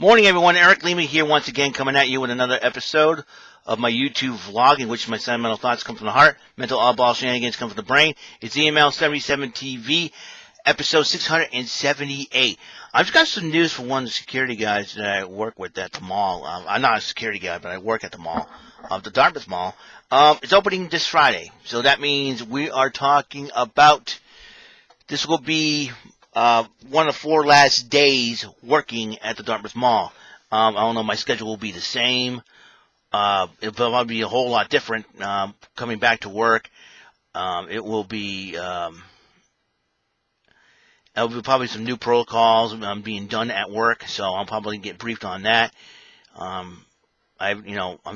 Morning, everyone. Eric Lima here once again, coming at you with another episode of my YouTube vlog, in which my sentimental thoughts come from the heart, mental oddball shenanigans come from the brain. It's EML77 TV, episode 678. I've got some news for one of the security guys that I work with at the mall. I'm not a security guy, but I work at the mall, the Dartmouth Mall. It's opening this Friday, so that means we are talking about, this will be one of the 4 last days working at the Dartmouth Mall. I don't know, my schedule will be the same. It'll probably be a whole lot different coming back to work. It will be probably some new protocols being done at work, so I'll probably get briefed on that. I'm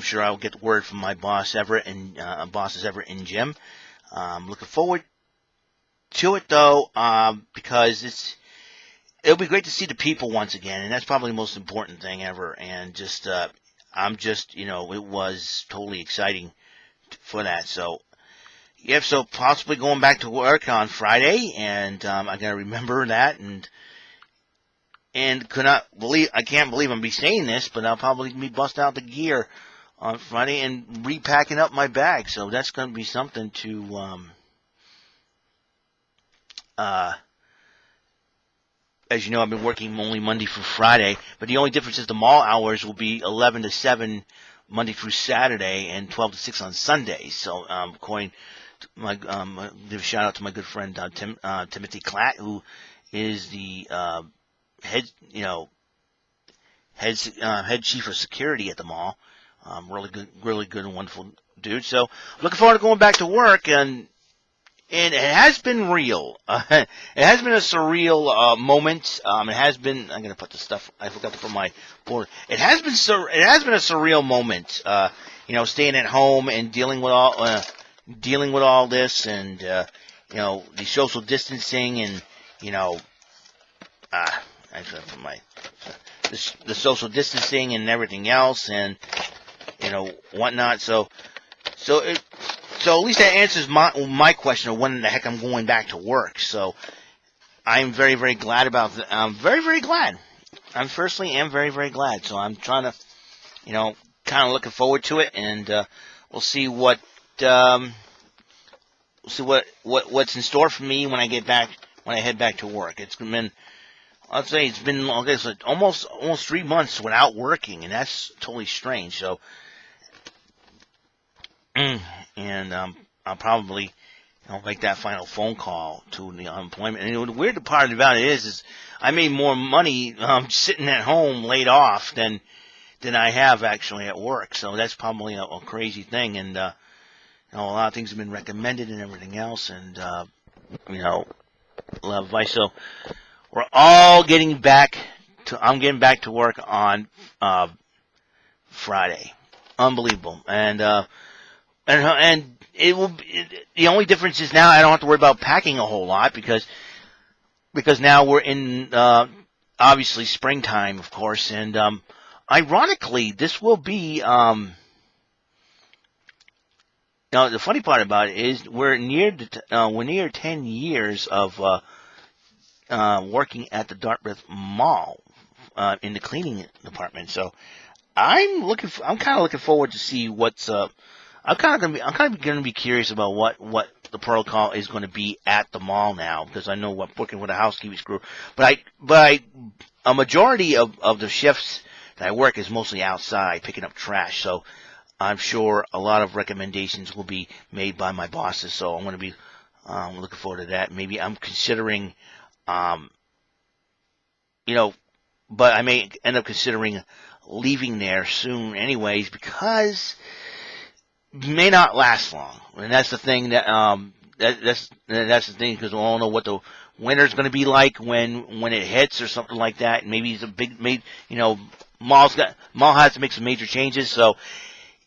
sure I'll get word from my boss Everett and bosses Everett and Jim. Looking forward to it though, because it'll be great to see the people once again, and that's probably the most important thing ever. And just it was totally exciting for that. So yeah, so possibly going back to work on Friday, and I gotta remember that, and I can't believe I'm be saying this, but I'll probably be busting out the gear on Friday and repacking up my bag. So that's gonna be something to as you know, I've been working only Monday through Friday, but the only difference is the mall hours will be 11 to 7 Monday through Saturday and 12 to 6 on Sundays. So, according to my, give a shout out to my good friend Timothy Klatt, who is the head chief of security at the mall. Really good and wonderful dude. So, looking forward to going back to work, and it has been real. It has been a surreal moment. It has been. I'm gonna put the stuff. I forgot to put my board. It has been a surreal moment. Staying at home and dealing with all this, and the social distancing, and actually I put my the social distancing and everything else, and whatnot. So at least that answers my question of when the heck I'm going back to work. So I'm very, very glad about that. I'm very, very glad. I personally am very, very glad. So I'm trying to, kind of looking forward to it, and we'll see what's in store for me when I head back to work. It's been, I'll say it's been, I guess, almost 3 months without working, and that's totally strange. So. And I'll probably make that final phone call to the unemployment. And the weird part about it is I made more money sitting at home laid off than I have actually at work. So that's probably a crazy thing. And a lot of things have been recommended and everything else. And a lot of advice. So we're all getting back to. I'm getting back to work on Friday. Unbelievable. And it will be, the only difference is now I don't have to worry about packing a whole lot because now we're in obviously springtime, of course, and ironically this will be now the funny part about it is we're near 10 years of working at the Dartmouth Mall in the cleaning department. So I'm kind of looking forward to see what's I'm kind of going to be curious about what the protocol is going to be at the mall now, because I know what working with a housekeeping crew, but a majority of the shifts that I work is mostly outside picking up trash. So I'm sure a lot of recommendations will be made by my bosses. So I'm going to be looking forward to that. Maybe I'm considering, but I may end up considering leaving there soon, anyways, because may not last long, and that's the thing that's the thing, because we all know what the winter's going to be like when it hits or something like that. Maybe it's a big, mall has to make some major changes. So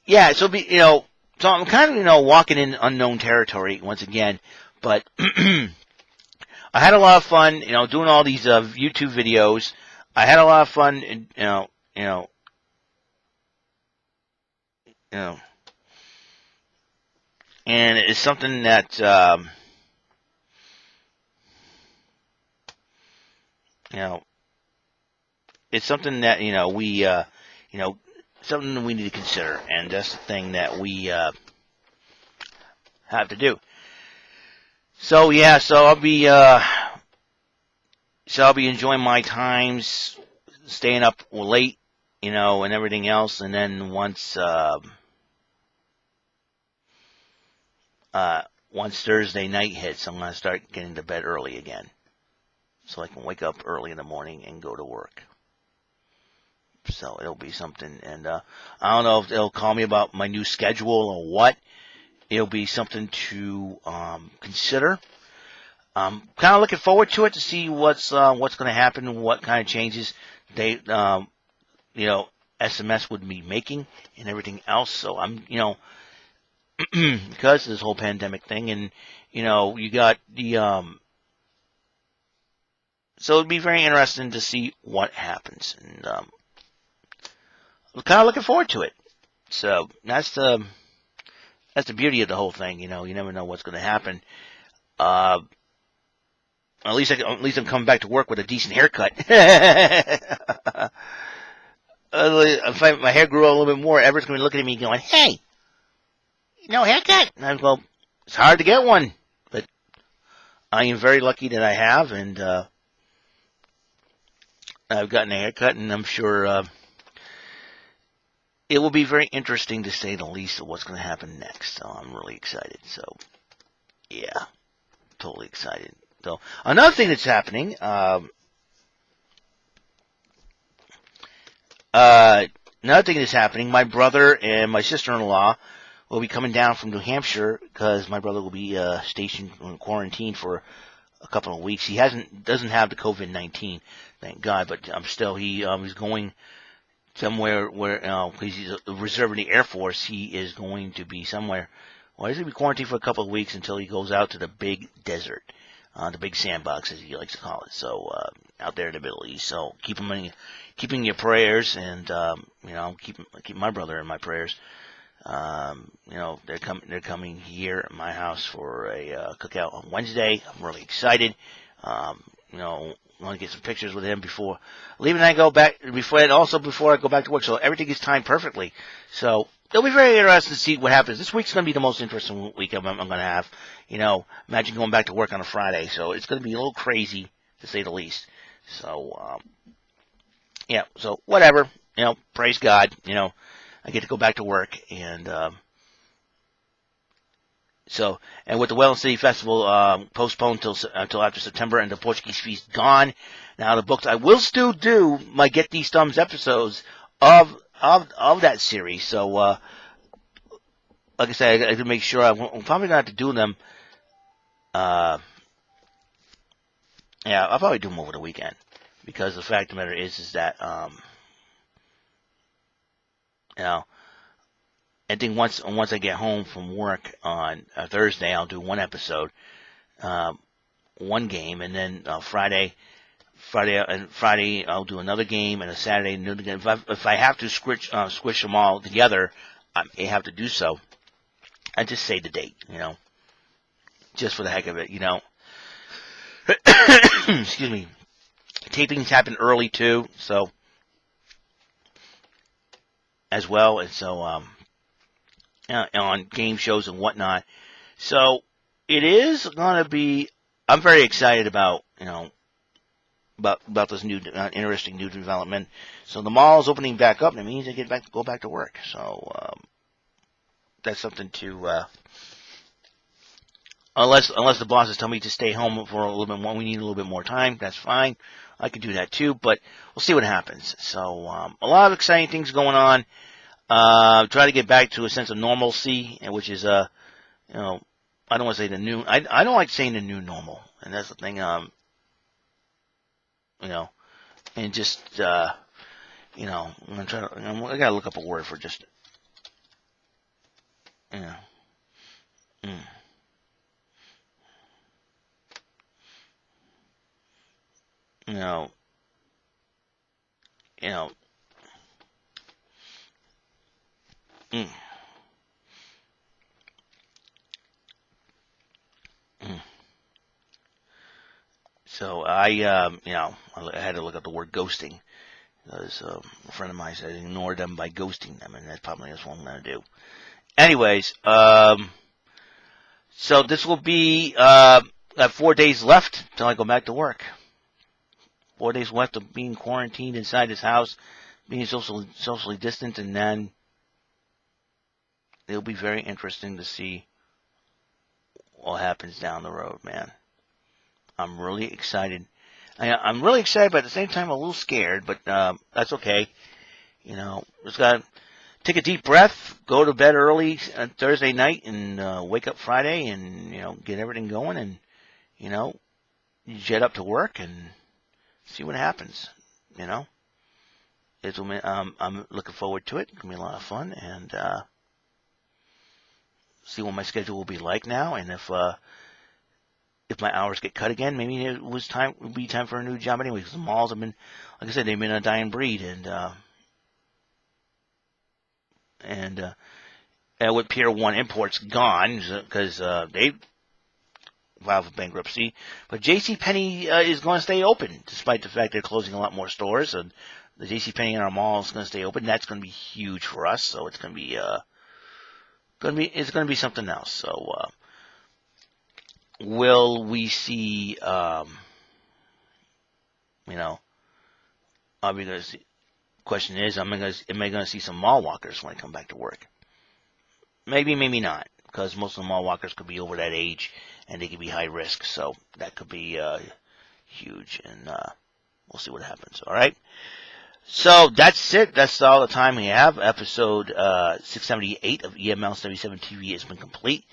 yeah, so I'm kind of walking in unknown territory once again. But I had a lot of fun, doing all these YouTube videos. I had a lot of fun, and it's something that it's something that something we need to consider, and that's the thing that we have to do. So yeah, so I'll be enjoying my times, staying up late, and everything else, and then once Thursday night hits, I'm gonna start getting to bed early again, so I can wake up early in the morning and go to work. So it'll be something, and I don't know if they'll call me about my new schedule or what. It'll be something to consider. Kind of looking forward to it to see what's going to happen, what kind of changes they, SMS would be making and everything else. So I'm, because of this whole pandemic thing, and you got the, so it'd be very interesting to see what happens, and I'm kind of looking forward to it. So that's the beauty of the whole thing. You never know what's going to happen. At least I'm coming back to work with a decent haircut. If my hair grew a little bit more, Everett's going to be looking at me going, "Hey, haircut." And I go, "It's hard to get one, but I am very lucky that I have, and I've gotten a haircut, and I'm sure it will be very interesting, to say the least, of what's going to happen next." So I'm really excited. So yeah, totally excited. So another thing that's happening, another thing that's happening, my brother and my sister-in-law will be coming down from New Hampshire, because my brother will be stationed in quarantine for a couple of weeks. He doesn't have the COVID-19, thank God, but still, he's going somewhere where, because he's a reserve in the Air Force, he is going to be somewhere. Well, he's going to be quarantined for a couple of weeks until he goes out to the big desert. The big sandbox, as he likes to call it. So out there in the Middle East. So keep him in your prayers, and keep my brother in my prayers. They're coming here at my house for a cookout on Wednesday. I'm really excited. I want to get some pictures with him before leaving. I go back before I go back to work. So everything is timed perfectly. So it'll be very interesting to see what happens. This week's going to be the most interesting week I'm going to have. Imagine going back to work on a Friday. So it's going to be a little crazy, to say the least. So, yeah, so whatever. Praise God. I get to go back to work. And and with the Wellness City Festival postponed until after September, and the Portuguese Feast gone, now the books, I will still do my Get These Thumbs episodes of that series. So, like I said, I can make sure I'm probably going to have to do them. Yeah, I'll probably do them over the weekend, because the fact of the matter is that, I think once I get home from work on Thursday, I'll do one episode, one game, and then Friday I'll do another game, and a Saturday another game. If I have to squish them all together, I may have to do so. I just say the date, just for the heck of it, Excuse me. Tapings happen early too, so as well, and so on game shows and whatnot. So it is going to be. I'm very excited about about this new interesting new development. So the mall is opening back up, and it means I go back to work. So that's something to. Unless the bosses tell me to stay home for a little bit more, we need a little bit more time. That's fine. I could do that too, but we'll see what happens. So a lot of exciting things going on. Try to get back to a sense of normalcy, which is I don't want to say the new. I don't like saying the new normal, and that's the thing. And just I'm trying to. I gotta look up a word for just. Mm. Mm. So I had to look up the word ghosting, Because a friend of mine said ignore them by ghosting them, and that's probably what I'm going to do. Anyways, so this will be, got 4 days left until I go back to work. 4 days left of being quarantined inside this house, being socially distant, and then it'll be very interesting to see what happens down the road, man. I'm really excited. I'm really excited, but at the same time, a little scared, but that's okay. You know, just got to take a deep breath, go to bed early on Thursday night, and wake up Friday and, you know, get everything going and, you know, jet up to work and see what happens, you know. I'm looking forward to it. It's going to be a lot of fun, and see what my schedule will be like now, and if my hours get cut again, maybe it would be time for a new job anyway, because the malls have been, like I said, they've been a dying breed, and with Pier 1 Imports gone, because they filed for bankruptcy, but JCPenney is going to stay open, despite the fact they're closing a lot more stores, and the JCPenney in our mall is going to stay open. That's going to be huge for us, so it's going to be something else. So will we see, you know, are we going to see, question is, am I going to see some mall walkers when I come back to work? Maybe, maybe not, because most of the mall walkers could be over that age, and they could be high risk, so that could be huge, and we'll see what happens, all right? So that's it. That's all the time we have. Episode 678 of EML77 TV has been complete.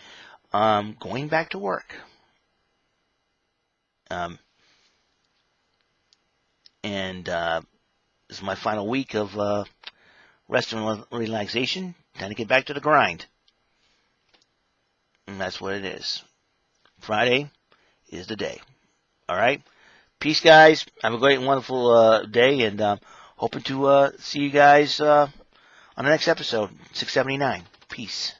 Going back to work. And this is my final week of rest and relaxation. Time to get back to the grind. And that's what it is. Friday is the day. All right? Peace, guys. Have a great and wonderful day, and hoping to see you guys on the next episode, 679. Peace.